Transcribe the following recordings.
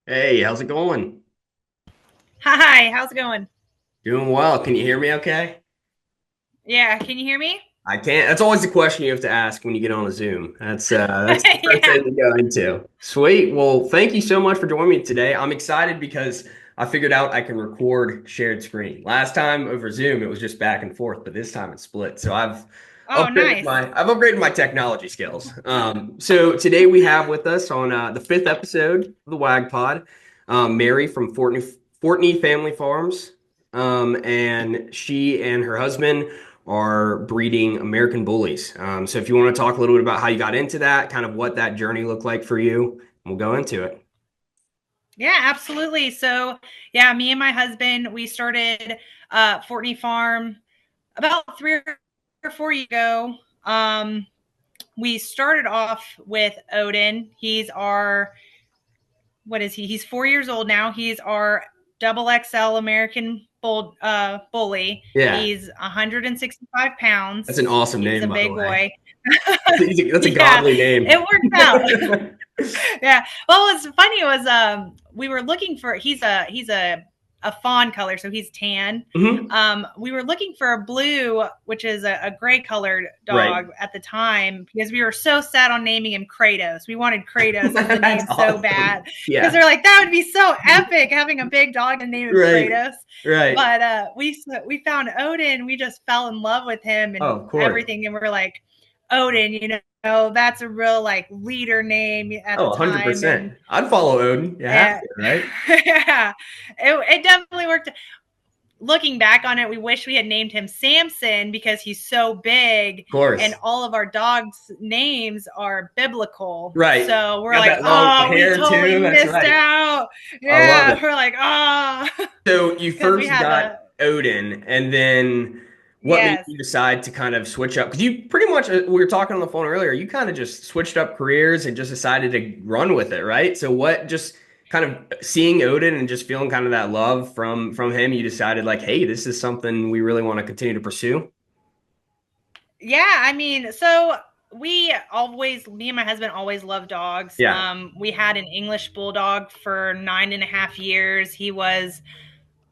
Hey, how's it going? Hi, how's it going? Doing well. Can you hear me okay? Yeah, can you hear me? I can't. That's always the question you have to ask when you get on a Zoom. That's the first Yeah. thing to go into. Sweet. Well, thank you so much for joining me today. I'm excited because I figured out I can record shared screen. Last time over Zoom, it was just back and forth, but this time it's split. So Oh, nice. I've upgraded my technology skills. So today we have with us on the fifth episode of the Wag Pod, Mary from Fortney Family Farms, and she and her husband are breeding American Bullies. So if you want to talk a little bit about how you got into that, kind of what that journey looked like for you, we'll go into it. Yeah, absolutely. So, yeah, me and my husband, we started Fortney Farm about 3 or 4 years ago. We started off with Odin. What is he? He's 4 years old now. He's our double XL American bully. Yeah, He's 165 that's pounds. an awesome He's a name, by the big way. boy. That's a Yeah, godly it name. worked out. Yeah. Well, what's funny was we were looking for he's a fawn color, so he's tan. Hmm. We were looking for a blue, which is a gray colored Right. dog at the time because we were so set on naming him Kratos. We wanted Kratos as the That's name so awesome. bad because Yeah. they're like that would be so epic having a big dog and name him Right. Kratos. Right. But we found Odin. We just fell in love with him Oh, and of course. everything, and we're like Odin, that's a real like leader name at Oh, the time, 100%. I'd follow Odin. You have and to, right? Of yeah, it definitely worked. Looking back on it, we wish we had named him Samson because he's so big, and course. all of our dogs' names are biblical. Right. So we're Got like, that long oh, we hair totally too. That's missed right. out. I love Yeah, it. we're like, oh, So you because we first had got a Odin, and then what made yes. you decide to kind of switch up? Because you pretty much, we were talking on the phone earlier, you kind of just switched up careers and just decided to run with it, right? So what, just kind of seeing Odin and just feeling kind of that love from him, you decided like, hey, this is something we really want to continue to pursue. Yeah, I mean, so me and my husband always loved dogs. Yeah. We had an English bulldog for 9.5 years.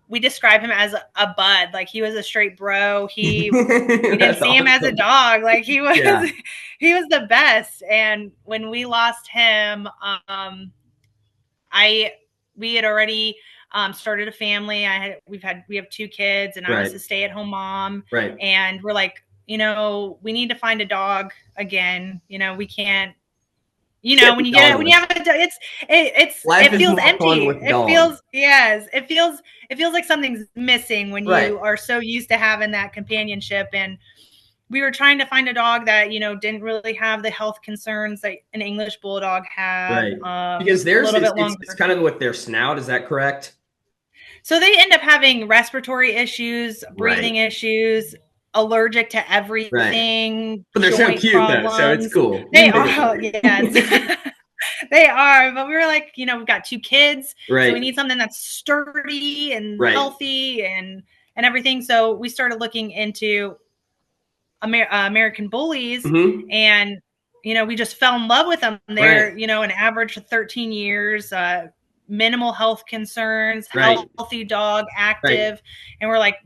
We describe him as a bud, like he was a straight bro. We didn't That's see him as a awesome. dog, like he was Yeah. he was the best. And when we lost him, I we had already started a family. We have 2 kids, and I was Right. a stay at home mom. Right. And we're like, we need to find a dog again. We can't. Can't When be you get it, when you dogless. have a, it Life is feels more fun empty. with dogs. It feels like something's missing when Right. you are so used to having that companionship. And we were trying to find a dog that didn't really have the health concerns that an English bulldog had, Right. Because a theirs little is bit it's longer. kind of with their snout, is that correct? So they end up having respiratory issues, Right. breathing issues, allergic to Right. everything, But they're so joint cute though, so it's problems. cool. You They made it are, yes. work. They are, but we were like, we've got 2 kids, so we Right. need something that's sturdy and Right. healthy and everything. So we started looking into American Bullies, Hmm. and we just fell in love with them. Right. They're an average of 13 years, minimal health concerns, Right. healthy dog, Right. active, and we're like,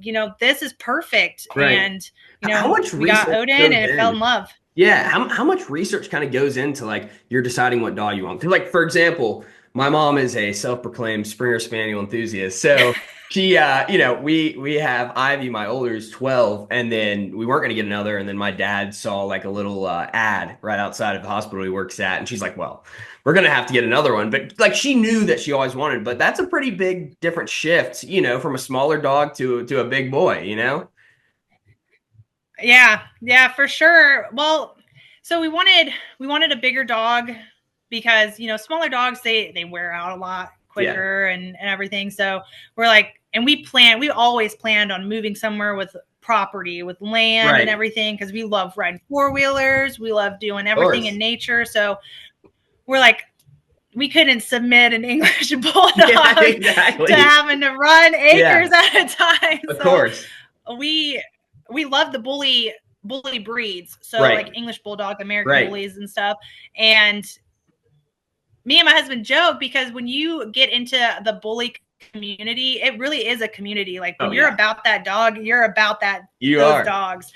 this is perfect. Right. And How much we got research Odin, goes and it fell in? in love. Yeah, how much research kind of goes into like you're deciding what dog you want? Because like for example, my mom is a self-proclaimed Springer Spaniel enthusiast. So she we have Ivy, my older is 12, and then we weren't gonna get another, and then my dad saw like a little ad right outside of the hospital he works at, and she's like, well, we're gonna have to get another one. But like she knew that she always wanted, but that's a pretty big different shift, from a smaller dog to a big boy. Yeah, yeah, for sure. Well, so we wanted a bigger dog because smaller dogs they wear out a lot Yeah. quicker and everything. So we're like, and we always planned on moving somewhere with property, with land and Right. Of everything, because we love riding 4 wheelers, we love doing everything in course. nature. So we're like, we couldn't submit an English Yeah, bulldog to exactly. having to run acres Yeah, at a time. of So course. we we love the bully breeds, so like Right, English bulldog, American right, bullies and stuff. And me and my husband joke because when you get into the bully community, it really is a community. Like when Oh you're yeah, about that dog, you're about you those are. dogs.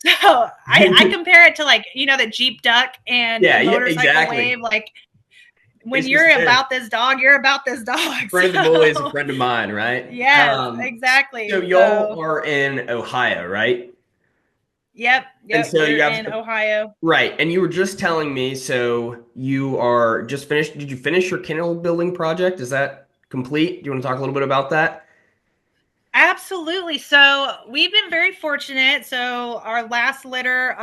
So I compare it to like, you know, the Jeep Duck and Yeah, yeah, motorcycle wave. exactly. Like when It's just you're there. about this dog, you're about this dog. Friend of the bully is a So friend of mine, right? yes, So exactly. y'all So are in Ohio, right? And yep, so we're you have in Ohio. right, and you were just telling me, so you are just finished. Did you finish your kennel building project? Is that complete? Do you want to talk a little bit about that? Absolutely. So we've been very fortunate. So our last litter,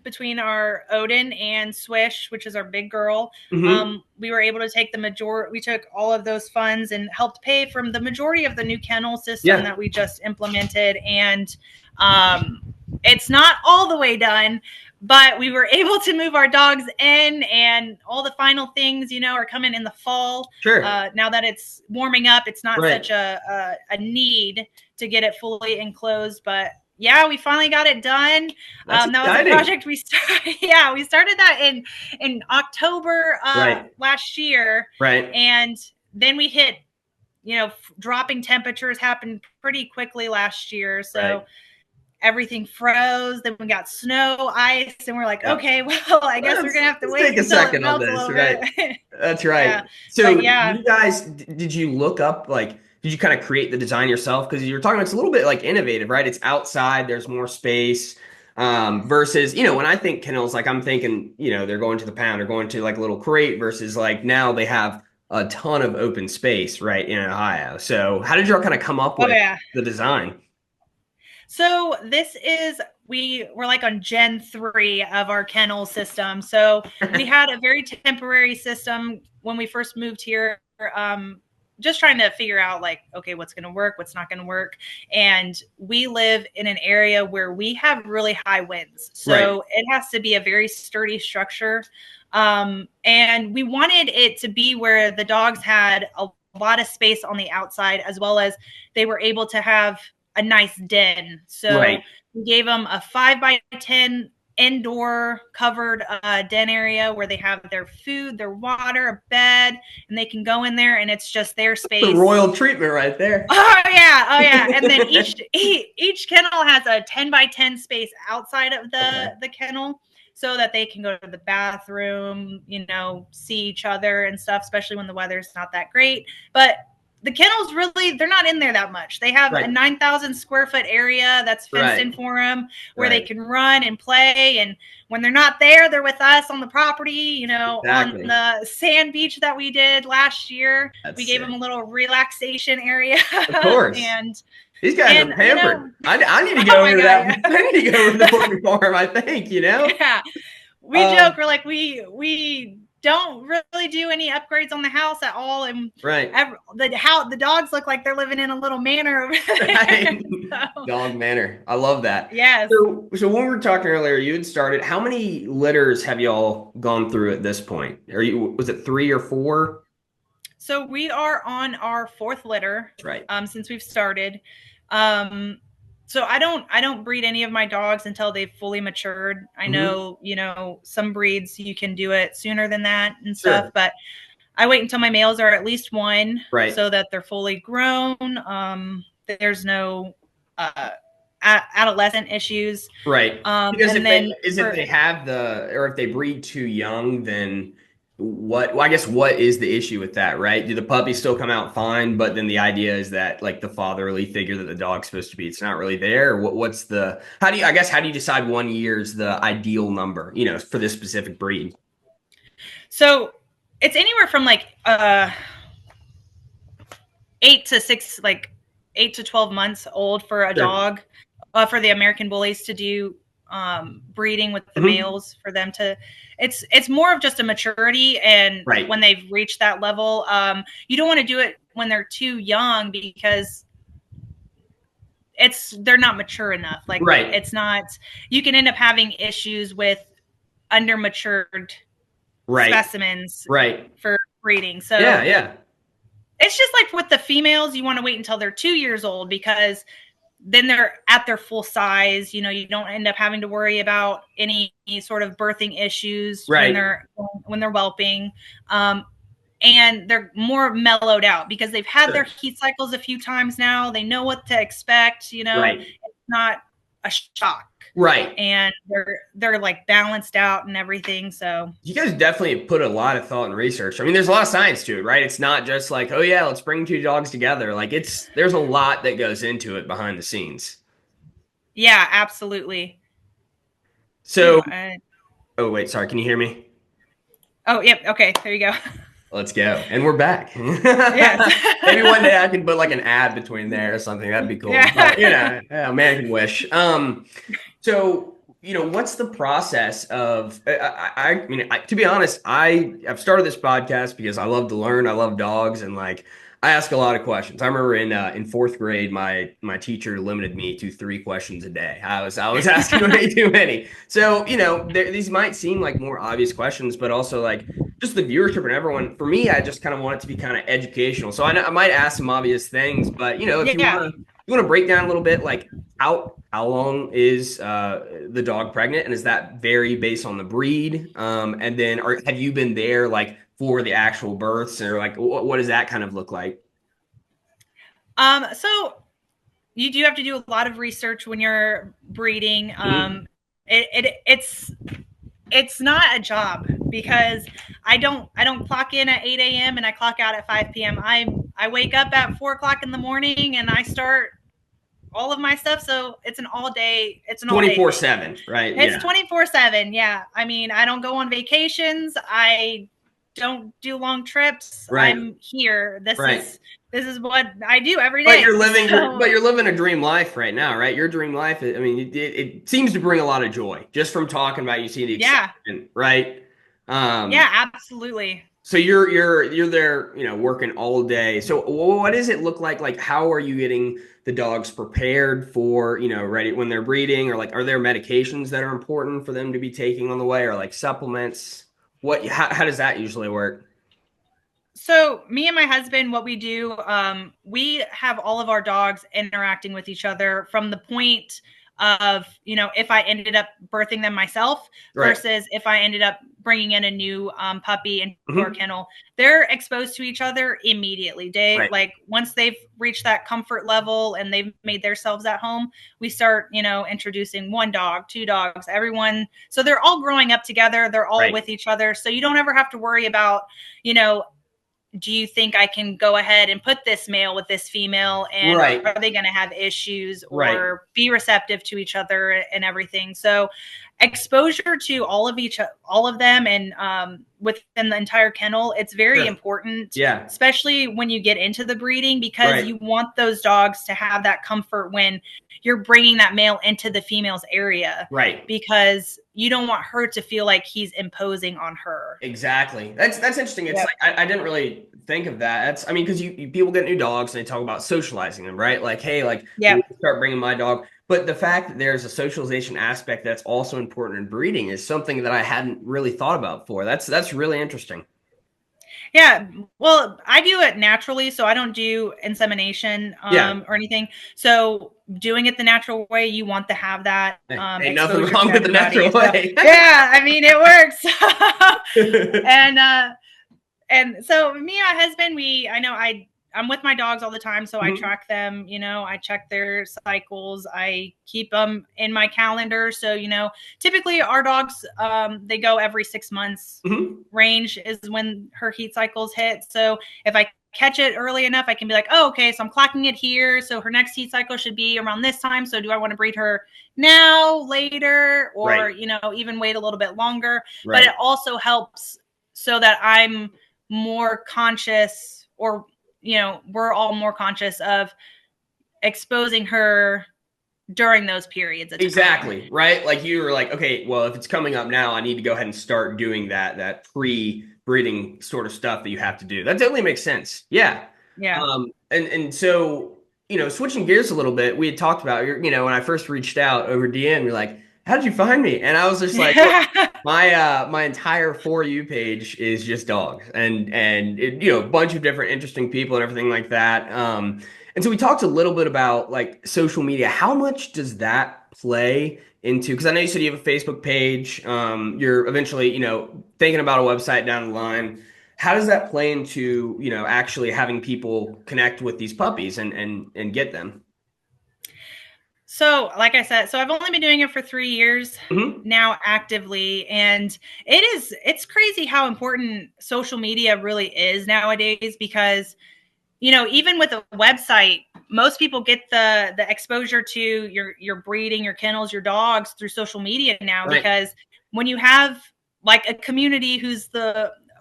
between our Odin and Swish, which is our big girl, Hmm. we were able to take the majority. We took all of those funds and helped pay from the majority of the new kennel system Yeah, that we just implemented. And um, it's not all the way done, but we were able to move our dogs in, and all the final things, you know, are coming in the fall. sure. Now that it's warming up, it's not Right. such a need to get it fully enclosed. But yeah, we finally got it done. That's That was a exciting. project we started. Yeah, we started that in October Right. last year, Right. and then we hit, you know, dropping temperatures happened pretty quickly last year. So Right. everything froze. Then we got snow, ice, and we're like, Yep. okay, well, I guess we're Let's gonna have to let's wait take a until it second on melts a this, little right? bit. That's Yeah, right. So but yeah, you guys, did you look up like did you kind of create the design yourself? Because you're talking, it's a little bit like innovative, right? It's outside, there's more space. Versus, when I think kennels, like I'm thinking, they're going to the pound or going to like a little crate versus like now they have a ton of open space, right, in Ohio. So how did y'all kind of come up oh with yeah. the design? So this is we're like on Gen 3 of our kennel system. So we had a very temporary system when we first moved here. Just trying to figure out like, okay, what's going to work, what's not going to work. And we live in an area where we have really high winds. Right. So it has to be a very sturdy structure. And we wanted it to be where the dogs had a lot of space on the outside, as well as they were able to have a nice den. Right. So we gave them a 5x10 indoor covered den area where they have their food, their water, a bed, and they can go in there and it's just their The space. royal treatment right there. Oh yeah. And then each kennel has a 10x10 space outside of Okay. the kennel so that they can go to the bathroom, you know, see each other and stuff, especially when the weather's not that great. But the kennels really, they're not in there that much. They have a Right. 9,000 square foot area that's fenced Right. in for them where they Right. can run and play. And when they're not there, they're with us on the property, you know, on Exactly. the sand beach that we did last year. That's We gave them sick. a little relaxation area. Of course. and, These guys are and, you know, pampered. I need to oh go my over to God. that. Yeah. I need to go over to the poultry farm, I think. Yeah. We joke, Um, we're like, we don't really do any upgrades on the house at all, and right. the dogs look like they're living in a little manor over there. Right. So, Dog manor. I love that. yes. So when we were talking earlier, you had started. How many litters have y'all gone through at this point? Was it 3 or 4? So we are on our fourth litter, Right. since we've started. Um, so I don't breed any of my dogs until they've fully matured. I Hmm. know, you know, some breeds you can do it sooner than that and stuff, Sure. but I wait until my males are at least one Right. so that they're fully grown. There's no adolescent issues. Right. Because And then if for they have or if they breed too young, then well, I guess what is the issue with that, right? Do the puppies still come out fine, but then the idea is that like the fatherly figure that the dog's supposed to be, it's not really there? Or what's how do you decide 1 year is the ideal number, for this specific breed? so it's anywhere from like 8 to 12 months old for a Sure. dog, for the American Bullies to do breeding with the Hmm. males for them to. It's more of just a maturity, and Right. when they've reached that level, you don't want to do it when they're too young because they're not mature enough. Like Right. it's not. You can end up having issues with undermatured Right. specimens Right. for breeding. Yeah. So Yeah. it's just like with the females, you want to wait until they're 2 years old because then they're at their full size. You know, you don't end up having to worry about any sort of birthing issues Right. when they're whelping. and they're more mellowed out because they've had their heat cycles a few times now. They know what to expect, Right. it's not a shock. Right. And they're like balanced out and everything. So You guys definitely put a lot of thought and research. I mean, there's a lot of science to it, right? It's not just like, oh yeah, let's bring two dogs together. Like there's a lot that goes into it behind the scenes. yeah, absolutely. So, Ooh, oh wait, sorry, can you hear me? oh, yep. Okay, there you go. Let's go. And we're back. Yes. Maybe one day I can put like an ad between there or something. That'd be cool. Yeah. But yeah, man can wish. So, what's the process of, I mean, to be honest, I've started this podcast because I love to learn. I love dogs and like, I ask a lot of questions. I remember in fourth grade, my teacher limited me to 3 questions a day. I was asking way too many. So, these might seem like more obvious questions, but also like just the viewership and everyone. For me, I just kind of want it to be kind of educational. So I might ask some obvious things, but if Yeah. you want to break down a little bit, like how long is the dog pregnant, and does that vary based on the breed? And then have you been there like for the actual births, or like what does that kind of look like? So you do have to do a lot of research when you're breeding. It's not a job because I don't clock in at 8 a.m. and I clock out at 5 p.m. I wake up at 4 o'clock in the morning and I start all of my stuff. So it's an all day. It's an 24/7, right? It's 24/7. Yeah. I mean, I don't go on vacations. I don't do long trips. Right. I'm here. Right. This is what I do every But day. you're living a dream life right now, right? Your dream life. I mean, it seems to bring a lot of joy just from talking about. You see the excitement, right? Yeah, absolutely. So you're there, working all day. So what does it look like? Like, how are you getting the dogs prepared for, ready when they're breeding, or like, are there medications that are important for them to be taking on the way, or like supplements? How does that usually work? So me and my husband, what we do, we have all of our dogs interacting with each other from the point of, if I ended up birthing them myself versus if I ended up bringing in a new puppy into our kennel. They're exposed to each other immediately. Like once they've reached that comfort level and they've made themselves at home, we start, introducing one dog, two dogs, everyone. So they're all growing up together. They're all with each other. So you don't ever have to worry about, do you think I can go ahead and put this male with this female, and are they going to have issues or be receptive to each other and everything? So exposure to all of them and within the entire kennel, it's very important, especially when you get into the breeding, because you want those dogs to have that comfort when you're bringing that male into the female's area, because you don't want her to feel like he's imposing on her. Exactly. That's interesting. It's like I didn't really think of that. I mean, because people get new dogs and they talk about socializing them, right? Like, hey, like start bringing my dog. But the fact that there's a socialization aspect that's also important in breeding is something that I hadn't really thought about before. That's really interesting. Yeah, well, I do it naturally, so I don't do insemination or anything. So doing it the natural way, you want to have that. Ain't nothing wrong with the natural way. Yeah, I mean, it works. And so me and my husband, I'm with my dogs all the time, so I track them, I check their cycles, I keep them in my calendar. So, typically our dogs, they go every 6 months range is when her heat cycles hit. So if I catch it early enough, I can be like, oh, okay, so I'm clocking it here. So her next heat cycle should be around this time. So do I want to breed her now, later, or, even wait a little bit longer? But it also helps so that I'm more conscious, or we're all more conscious of exposing her during those periods of time. Exactly. Right. Like you were like, okay, well, if it's coming up now, I need to go ahead and start doing that pre-breeding sort of stuff that you have to do. That totally makes sense. Yeah. Yeah. And so, switching gears a little bit, we had talked about, when I first reached out over DM, you're like, how did you find me? And I was just like, my entire For You page is just dogs and a bunch of different interesting people and everything like that. And so we talked a little bit about like social media. How much does that play into, because I know you said you have a Facebook page, you're eventually, thinking about a website down the line. how does that play into, actually having people connect with these puppies and get them? So, like I said, so I've only been doing it for 3 years Hmm. now actively. And it's crazy how important social media really is nowadays because, even with a website, most people get the exposure to your breeding, your kennels, your dogs through social media now, Right. because when you have like a community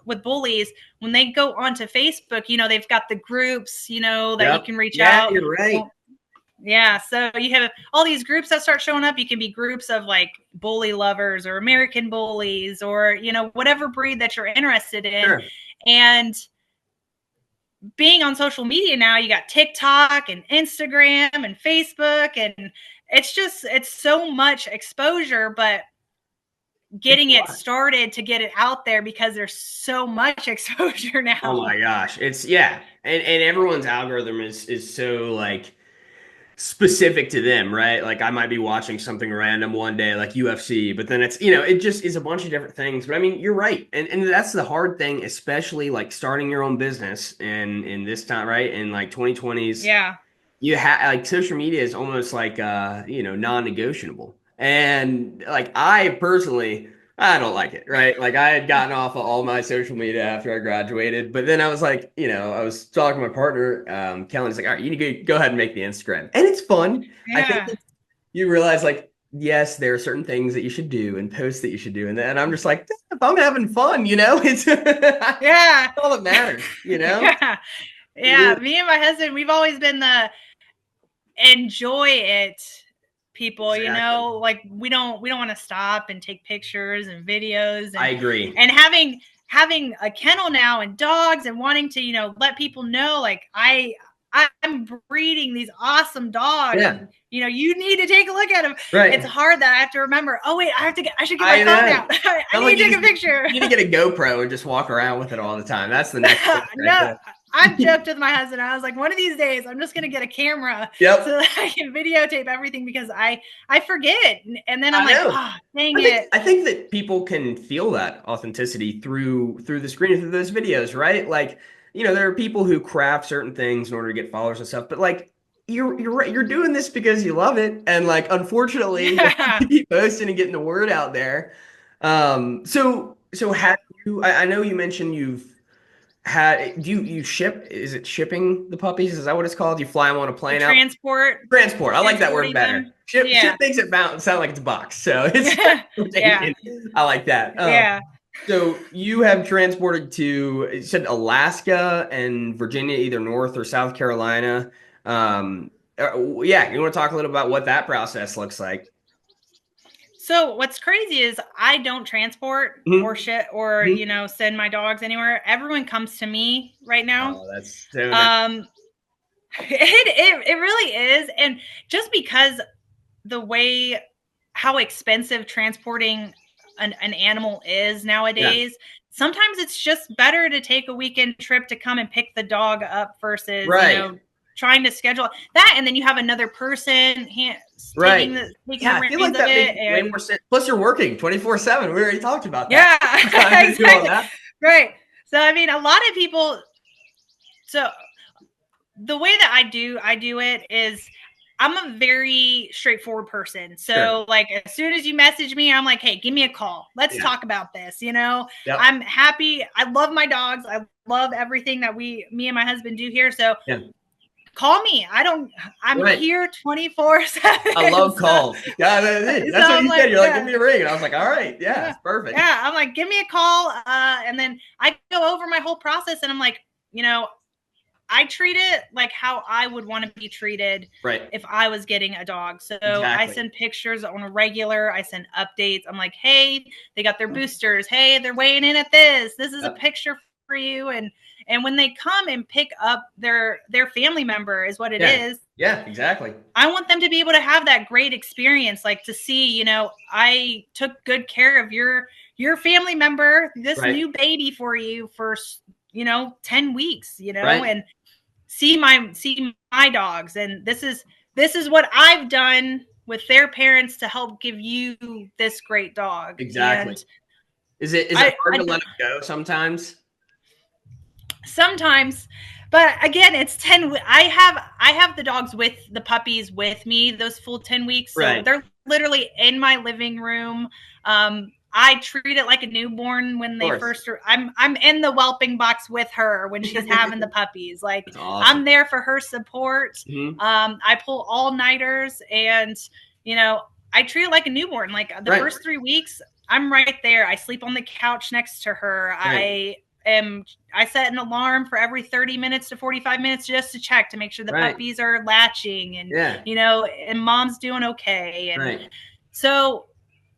with bullies, when they go onto Facebook, they've got the groups, that you Yep. can reach Yeah, out. you're right. Well, yeah, so you have all these groups that start showing up. You can be groups of like bully lovers or American bullies or, whatever breed that you're interested in. Sure. And being on social media now, you got TikTok and Instagram and Facebook, and it's so much exposure, but It's getting a it lot. started to get it out there because there's so much exposure Oh now. my gosh. It's yeah. And everyone's algorithm is so like specific to them, right? Like I might be watching something random one day, like UFC, but then it's, it just is a bunch of different things. But I mean, you're right. And that's the hard thing, especially like starting your own business in this time, right? In like 2020s, Yeah. you have like social media is almost like non-negotiable. And like I personally, I don't like it, right? Like I had gotten off of all my social media after I graduated, but then I was like, I was talking to my partner, Kelly's like, all right, you need to go ahead and make the Instagram. And it's fun. I think Yeah. you realize like, yes, there are certain things that you should do and posts that you should do. And then I'm just like, if I'm having fun, it's Yeah. all that matters, Yeah. It Yeah. really, Me and my husband, we've always been the enjoy it people, exactly. like we don't want to stop and take pictures and videos, I and agree. and having a kennel now and dogs and wanting to let people know like I'm breeding these awesome dogs, Yeah, and you need to take a look at them. It's right. hard that I have to remember, oh wait, I should get my I phone know. out. I I'm like, need to take a picture. you need to get a GoPro and just walk around with it all the time. That's the next thing right No, there. I've joked with my husband. I was like, one of these days, I'm just gonna get a camera so Yep. that I can videotape everything because I forget, and then I'm I like, know. oh, dang I think it. I think that people can feel that authenticity through the screen, through those videos, right? Like, there are people who craft certain things in order to get followers and stuff, but like you're right, you're doing this because you love it. And like unfortunately, you have Yeah. to keep posting and getting the word out there. So have you I know you mentioned you've had do you ship, is it shipping the puppies? Is that what it's called? You fly them on a plane out? Transport. I like that word Transporting better. them. Ship Yeah. makes it sound like it's a box. So it's Yeah. transportation. I like that. Yeah. So you have transported to, you said Alaska and Virginia, either North or South Carolina. Yeah, you want to talk a little about what that process looks like? So what's crazy is I don't transport or Mhm. shit or Mhm. send my dogs anywhere. Everyone comes to me right now. Oh, that's so nice. Um, it really is, and just because the way how expensive transporting an animal is Yeah. nowadays, sometimes it's just better to take a weekend trip to come and pick the dog up versus Right. trying to schedule that, and then you have another person taking Right. the Yeah, I feel like reins of that it. makes way And more sense. Plus, you're working 24/7. We already talked about that. yeah, Time to do all exactly, that. right. So I mean, a lot of people. So the way that I do it is I'm a very straightforward person. Sure. So like as soon as you message me, I'm like, hey, give me a call. Let's Yeah. talk about this. Yep. I'm happy. I love my dogs. I love everything that me and my husband do here. So Yeah. call me. I'm Right. here 24/7. I love So, calls. Yeah, so that's what I'm you said. like, You're like, give yeah, me a ring. And I was like, all right. Yeah, yeah, it's perfect. yeah. I'm like, give me a call. And then I go over my whole process and I'm like, I treat it like how I would want to be treated Right. if I was getting a dog. So I Exactly. send pictures on a regular. I send updates. I'm like, hey, they got their boosters. Hey, they're weighing in at this. This is a Yep. picture for you. And when they come and pick up their family member is what it Yeah. is. Yeah, exactly. I want them to be able to have that great experience, like to see, I took good care of your family member, this Right. new baby for you for 10 weeks, Right. and see my dogs, and this is what I've done with their parents to help give you this great dog. Exactly. And Is it I, hard I to let it go sometimes? Sometimes, but again, it's 10. I have the dogs with the puppies with me those full 10 weeks. So Right. they're literally in my living room. I treat it like a newborn when Of they course. first are, I'm in the whelping box with her when she's having the puppies. Like That's awesome. I'm there for her support. Hmm. I pull all nighters, and you know, I treat it like a newborn. Like the Right. first 3 weeks, I'm right there. I sleep on the couch next to her. Right. I set an alarm for every 30 minutes to 45 minutes just to check to make sure the Right. puppies are latching, and Yeah. and mom's doing okay. And Right. so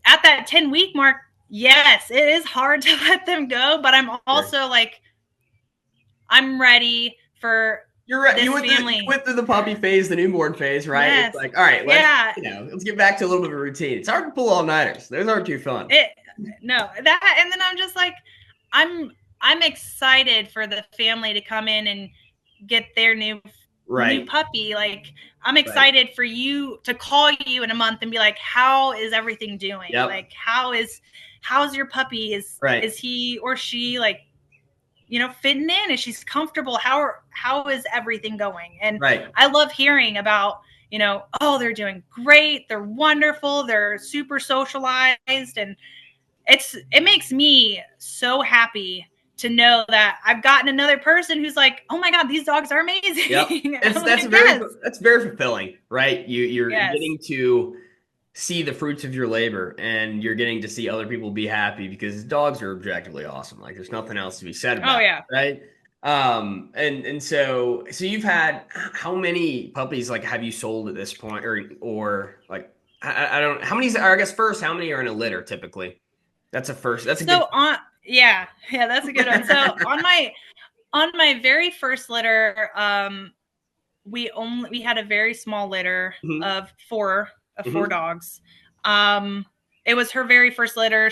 at that 10-week mark, yes, it is hard to let them go, but I'm Sure. also like, I'm ready for You're right. this You family. went through the puppy phase, the newborn phase, right? It's Yes. like, all right, Yeah. let's get back to a little bit of a routine. It's hard to pull all nighters. Those aren't too fun. It no, that, and then I'm just like, I'm I'm excited for the family to come in and get their new Right. puppy. Like I'm Right. excited for you to call you in a month and be like, how is everything doing? Yep. Like how's your puppy? Right. Is he or she like, fitting in? Is she's comfortable? How is everything going? And Right. I love hearing about, oh, they're doing great, they're wonderful, they're super socialized, and it makes me so happy to know that I've gotten another person who's like, oh my god, these dogs are Yep. amazing. It's I'm like, yes, that's very fulfilling, right? You're yes, getting to see the fruits of your labor, and you're getting to see other people be happy because dogs are objectively awesome. Like there's nothing else to be said oh about yeah. it, right? And so you've had how many puppies like have you sold at this point, or like I don't how many, or I guess first, how many are in a litter typically? That's a first. That's a good. So on, yeah, that's a good one. So on my very first litter, we had a very small litter Mhm, of four mhm, dogs. It was her very first litter.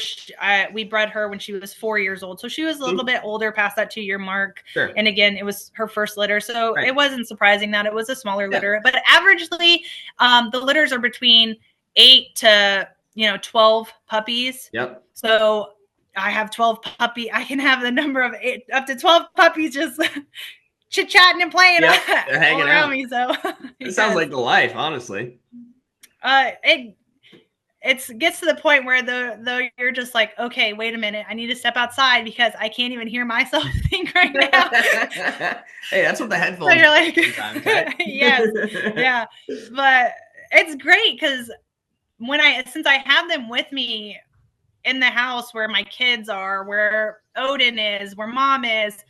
We bred her when she was 4 years old, so she was a little mhm. bit older past that 2 year mark. Sure. And again, it was her first litter, so Right. it wasn't surprising that it was a smaller Yeah. litter. But averagely, the litters are between 8 to 12 puppies. Yep. So I have 12 puppy. I can have the number of up to 12 puppies just chit chatting and playing Yep. They're all hanging around out. me. So It sounds yes, like the life, honestly. it gets to the point where the you're just like, okay, wait a minute, I need to step outside because I can't even hear myself think right now. Hey, that's what the So headphones you're do like, sometimes, right? yes, yeah, but it's great because since I have them with me in the house where my kids are, where Odin is, where mom is,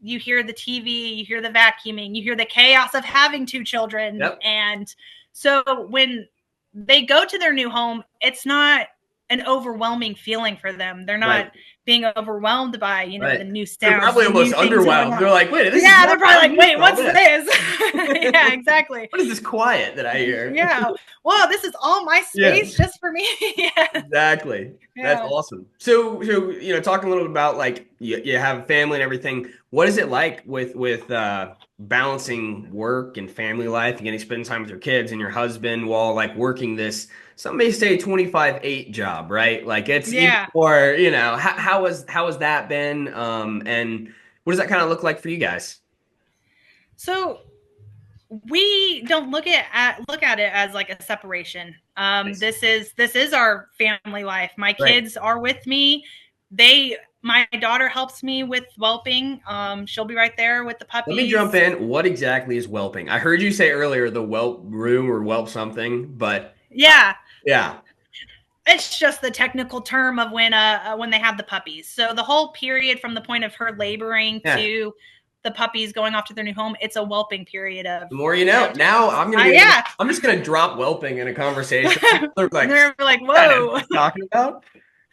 you hear the TV, you hear the vacuuming, you hear the chaos of having two children. Yep. And so when they go to their new home, it's not an overwhelming feeling for them. They're Right. not being overwhelmed by, the Right. new They're sounds, probably the almost new things going underwhelmed. on. They're like, wait, this is Yeah, they're normal. probably I'm like, used wait, to all what's this. this? Yeah, exactly. What is this quiet that I hear? Yeah. Whoa, this is all my Yeah. space just for me. Yeah. Exactly. That's Yeah. awesome. So talking a little bit about like you have a family and everything. What is it like with balancing work and family life and getting to spend time with your kids and your husband while like working this, some may say 25/8 job, right? Like it's even Yeah. more, how has that been? And what does that kind of look like for you guys? So we don't look at it as like a separation. Nice. This is our family life. My Right. kids are with me. My daughter helps me with whelping. She'll be right there with the Let me jump puppies. in. What exactly is whelping? I heard you say earlier the whelp room or whelp something, but Yeah, yeah. it's just the technical term of when they have the puppies. So the whole period from the point of her laboring Yeah. to the puppies going off to their new home, it's a whelping period of The more you know. Now yeah. I'm just gonna drop whelping in a conversation. They're like, They're like, I know what whoa. he's talking about.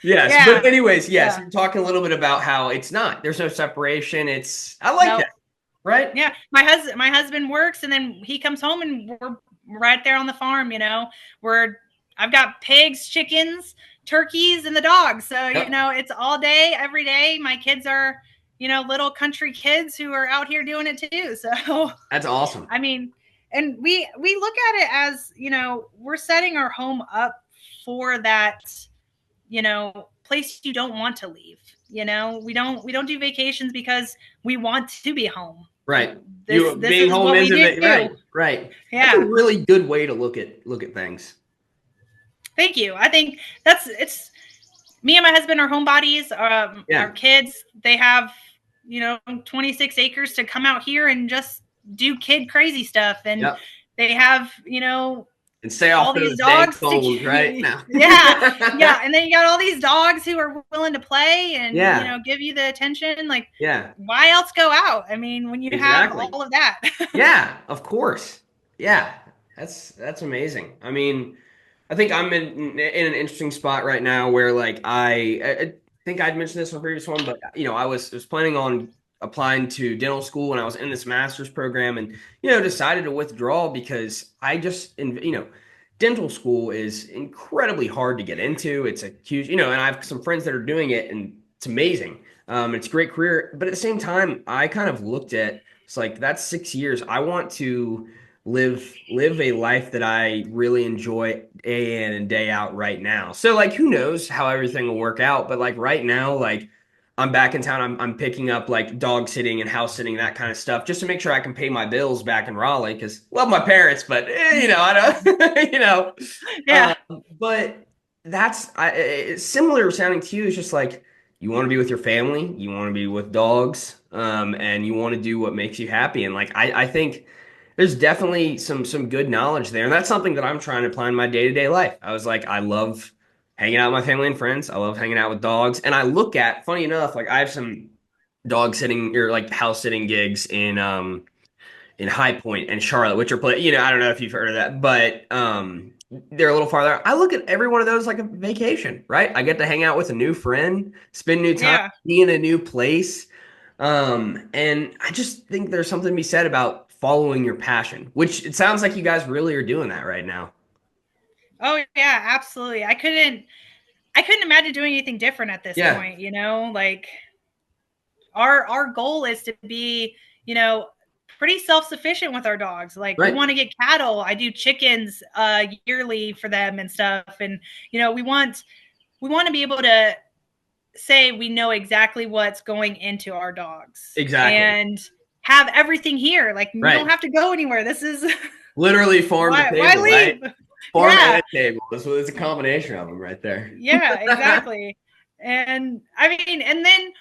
Yes, but Yeah, anyways, yes, yeah. you're talking a little bit about how it's not. There's no separation. I like that, No, right? yeah, my husband works, and then he comes home, and we're right there on the farm. We're I've got pigs, chickens, turkeys, and the dogs. So Yep, it's all day, every day. My kids are little country kids who are out here doing it too. So that's awesome. I mean, and we look at it as we're setting our home up for that place you don't want to leave. You know, we don't do vacations because we want to be home. Right. This Being is home what we isn't do. it? Right. Right. That's a Yeah. really good way to look at things. Thank you. I think it's me and my husband are homebodies. Our Yeah. kids, they have, 26 acres to come out here and just do kid crazy stuff. And Yep. they have, And stay off all these those dang dogs phones right to, now. yeah. Yeah. And then you got all these dogs who are willing to play and, Yeah. give you the attention. Like, Yeah. why else go out? I mean, when you have Exactly. all of that. Yeah, of course. Yeah. That's amazing. I mean, I think I'm in an interesting spot right now where like I think I'd mentioned this on a previous one, but I was planning on applying to dental school and I was in this master's program and decided to withdraw because I just dental school is incredibly hard to get into. It's a huge, and I have some friends that are doing it and it's amazing. It's a great career, but at the same time, I kind of looked at it's like that's 6 years. I want to live a life that I really enjoy day in and day out right now. So like who knows how everything will work out, but like right now like I'm back in town. I'm picking up like dog sitting and house sitting that kind of stuff just to make sure I can pay my bills back in Raleigh cuz love my parents, but I don't Yeah. but it's similar sounding to you. It's just like you want to be with your family, you want to be with dogs, and you want to do what makes you happy. And like I think there's definitely some good knowledge there, and that's something that I'm trying to apply in my day-to-day life. I was like, I love hanging out with my family and friends. I love hanging out with dogs, and I look at, funny enough, like I have some dog sitting or like house sitting gigs in High Point and Charlotte, which are I don't know if you've heard of that, but they're a little farther. I look at every one of those like a vacation, right? I get to hang out with a new friend, spend new time, Yeah. be in a new place. And I just think there's something to be said about following your passion, which it sounds like you guys really are doing that right now. Oh yeah, absolutely. I couldn't imagine doing anything different at this Yeah, point, like our goal is to be, pretty self-sufficient with our dogs. Like we right. want to get cattle. I do chickens yearly for them and stuff. And, we want to be able to say we know exactly what's going into our dogs Exactly. and have everything here. Like you don't Right. have to go anywhere. This is Literally farm to why table, right? leave? Farm and Yeah. a table. It's a combination of them right there. Yeah, exactly. And I mean, and then,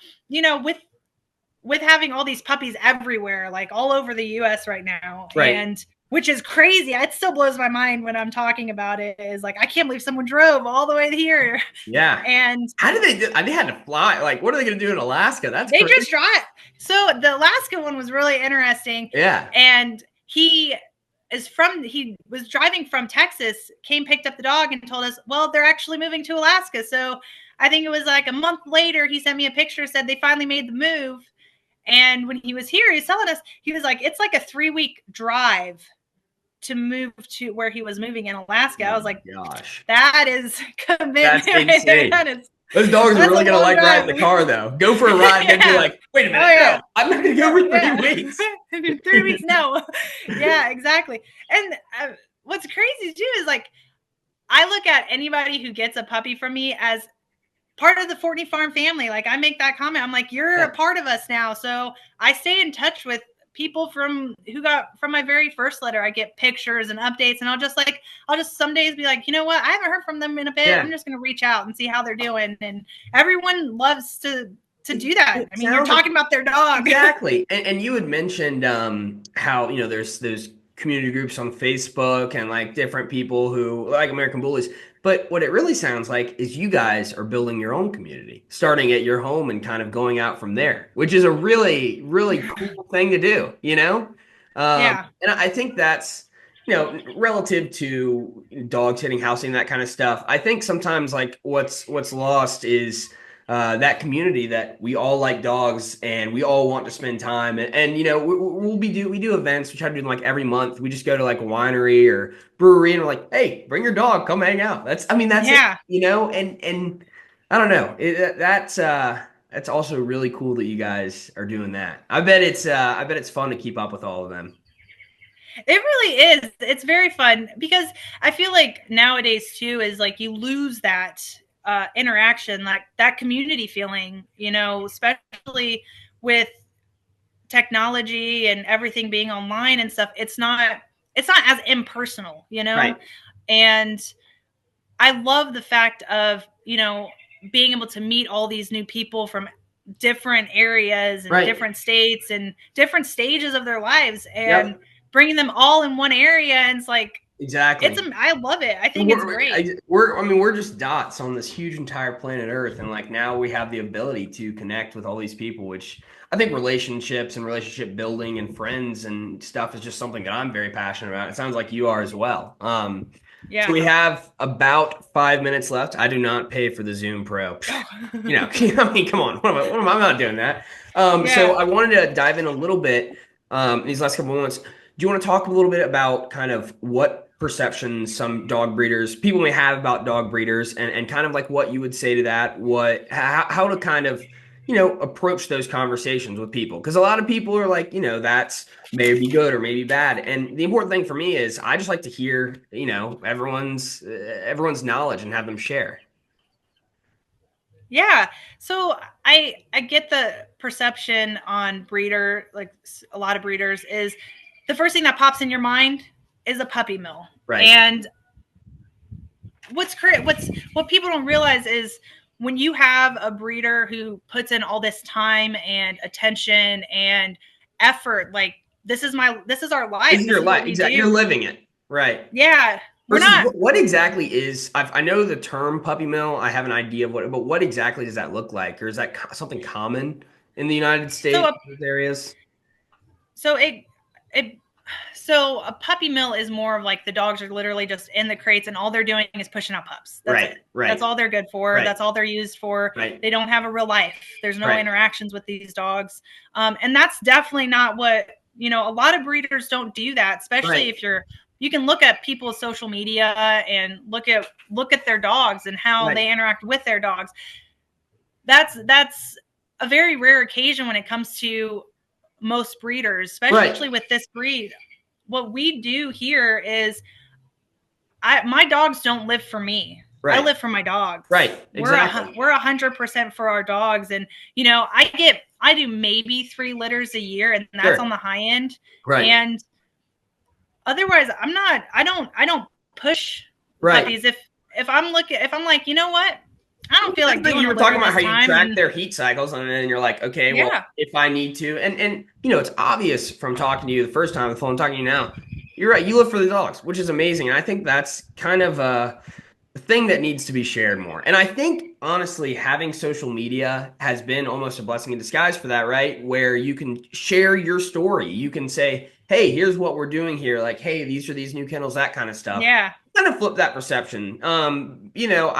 with having all these puppies everywhere, like all over the US right now, Right. and which is crazy. It still blows my mind when I'm talking about it. Is like I can't believe someone drove all the way here. Yeah. And How did they do? They had to fly. Like, what are they going to do in Alaska? That's they crazy. just drive. So the Alaska one was really interesting. Yeah. And he was driving from Texas, picked up the dog and told us, well, they're actually moving to Alaska. So I think it was like a month later, he sent me a picture, said they finally made the move. And when he was here, he was telling us, he was like, it's like a 3-week drive to move to where he was moving in Alaska. Oh I was like, gosh, that is commitment. that's insane. That is, Those dogs are that's really a gonna long like drive. riding the car though. Go for a ride and then be Yeah. like, wait a minute, Oh, yeah. no, I'm not gonna go for 3 Yeah. weeks. 3 weeks, no. Yeah, exactly. And what's crazy too is like, I look at anybody who gets a puppy from me as part of the Fortney Farm family. Like I make that comment. I'm like, you're a part of us now. So I stay in touch with people from my very first letter. I get pictures and updates, and I'll just some days be like, you know what? I haven't heard from them in a bit. Yeah. I'm just going to reach out and see how they're doing. And everyone loves to do that. It I mean, you're sounds talking about their dog. Exactly. And you had mentioned how, there's those community groups on Facebook and like different people who like American Bullies. But what it really sounds like is you guys are building your own community, starting at your home and kind of going out from there, which is a really, really cool thing to do, Yeah. And I think that's, relative to dog sitting, housing, that kind of stuff. I think sometimes like what's lost is that community that we all like dogs and we all want to spend time and we do events. We try to do them like every month. We just go to like a winery or brewery and we're like, hey, bring your dog, come hang out. That's Yeah. it, and I don't know. That's also really cool that you guys are doing that. I bet it's fun to keep up with all of them. It really is. It's very fun because I feel like nowadays too is like you lose that interaction, like that community feeling, you know, especially with technology and everything being online and stuff. It's not as impersonal, you know? Right. And I love the fact of, you know, being able to meet all these new people from different areas and Right. different states and different stages of their lives, and Yep. bringing them all in one area. And it's like, Exactly. I love it. I think it's great. We're just dots on this huge entire planet Earth, and like now we have the ability to connect with all these people, which I think relationships and relationship building and friends and stuff is just something that I'm very passionate about. It sounds like you are as well. So we have about 5 minutes left. I do not pay for the Zoom Pro. You know, I mean, come on, I'm not doing that. So I wanted to dive in a little bit in these last couple of moments. Do you want to talk a little bit about kind of what perceptions some dog breeders, people may have about dog breeders, and kind of like what you would say to that, how to kind of, you know, approach those conversations with people? Because a lot of people are like, you know, that's maybe good or maybe bad. And the important thing for me is I just like to hear, you know, everyone's knowledge and have them share. Yeah. So I get the perception on breeder, like a lot of breeders, is the first thing that pops in your mind is a puppy mill. Right. And what people don't realize is when you have a breeder who puts in all this time and attention and effort, like this is our life. This is your life. Exactly. You're living it. Right. Yeah. What exactly is, I know the term puppy mill, I have an idea of but what exactly does that look like? Or is that something common in the United States, those areas? So so a puppy mill is more of like the dogs are literally just in the crates and all they're doing is pushing out pups. That's it. Right. That's all they're good for. Right. That's all they're used for. Right. They don't have a real life. There's no interactions with these dogs. And that's definitely not what, you know, a lot of breeders don't do that, especially if you can look at people's social media and look at their dogs and how they interact with their dogs. That's a very rare occasion when it comes to most breeders, especially with this breed. What we do here is my dogs don't live for me. I live for my dogs. Right. Exactly. We're 100% for our dogs. And, you know, I do maybe 3 litters a year, and that's on the high end. Right. And otherwise I don't push puppies. If I'm like, you know what? I don't feel like doing you were talking about how you track their heat cycles, and then you're like, okay, well, if I need to, and you know, it's obvious from talking to you the first time on the phone, talking to you now, you're right. You live for the dogs, which is amazing. And I think that's kind of a thing that needs to be shared more. And I think honestly, having social media has been almost a blessing in disguise for that, right? Where you can share your story. You can say, hey, here's what we're doing here. Like, hey, these are these new kennels, that kind of stuff. Yeah. Kind of flip that perception. You know,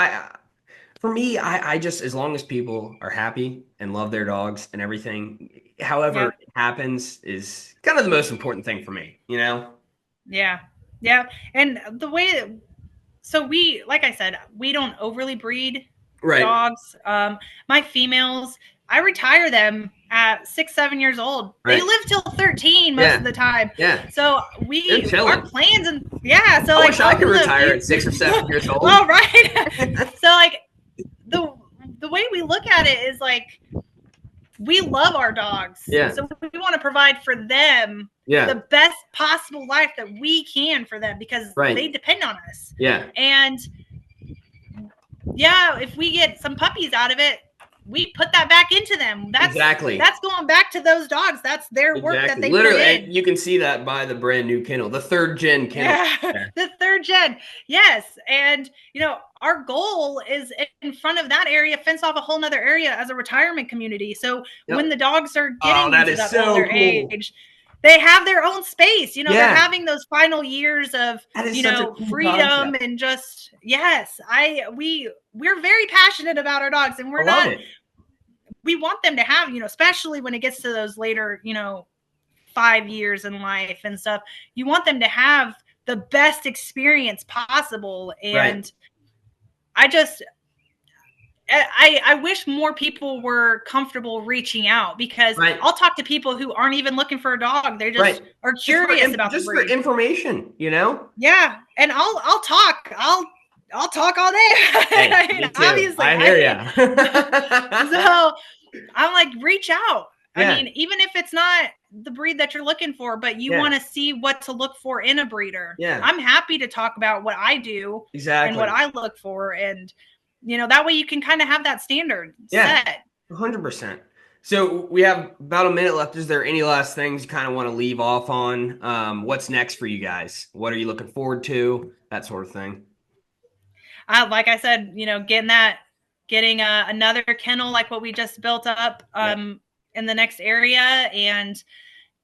for me, I just, as long as people are happy and love their dogs and everything, however it happens is kind of the most important thing for me, you know? Yeah. Yeah. And like I said, we don't overly breed dogs. My females, I retire them at 6, 7 years old. They live till 13 most of the time. Yeah. So our plans and so I like wish I could retire at 6 or 7 years old. Well, right. So like the way we look at it is like we love our dogs. Yeah. So we want to provide for them the best possible life that we can for them, because they depend on us. Yeah. And if we get some puppies out of it, we put that back into them. That's going back to those dogs. That's their work that they literally put in. You can see that by the brand new kennel, the 3rd gen kennel. Yeah, the 3rd gen. Yes. And you know, our goal is in front of that area, fence off a whole nother area as a retirement community. So when the dogs are getting to that older age, they have their own space. You know, they're having those final years of, you know, freedom and just, we're very passionate about our dogs, and we want them to have, you know, especially when it gets to those later, you know, 5 years in life and stuff, you want them to have the best experience possible. And I wish more people were comfortable reaching out, because I'll talk to people who aren't even looking for a dog. They just are curious about just the breed. For information, you know? Yeah. And I'll talk. I'll talk all day. Hey, I mean, me too. obviously, I hear ya. so I'm like, reach out. I Yeah, mean, even if it's not the breed that you're looking for, but you yeah, want to see what to look for in a breeder, yeah, I'm happy to talk about what I do and what exactly. I look for. And, that way you can kind of have that standard Yeah, set. 100%. So we have about a minute left. Is there any last things you kind of want to leave off on? What's next for you guys? What are you looking forward to? That sort of thing. Like I said, getting another kennel like what we just built up Yeah, in the next area, and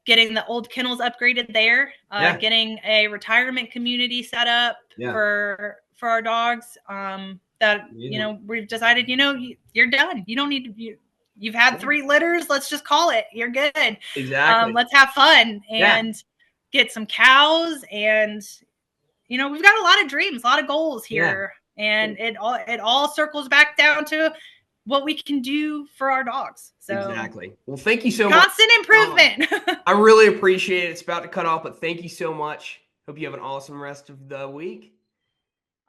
getting the old kennels upgraded there, yeah, getting a retirement community set up yeah. for our dogs. That Amazing. we've decided, you're done. You don't need to. You've had Yeah, 3 litters. Let's just call it. You're good. exactly. Let's have fun Yeah, and get some cows. And we've got a lot of dreams, a lot of goals yeah. here, and it all circles back down to what we can do for our dogs. So Exactly. Well, thank you so much. constant improvement. I really appreciate it. It's about to cut off, but thank you so much. Hope you have an awesome rest of the week.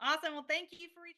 Awesome. Well, thank you for reaching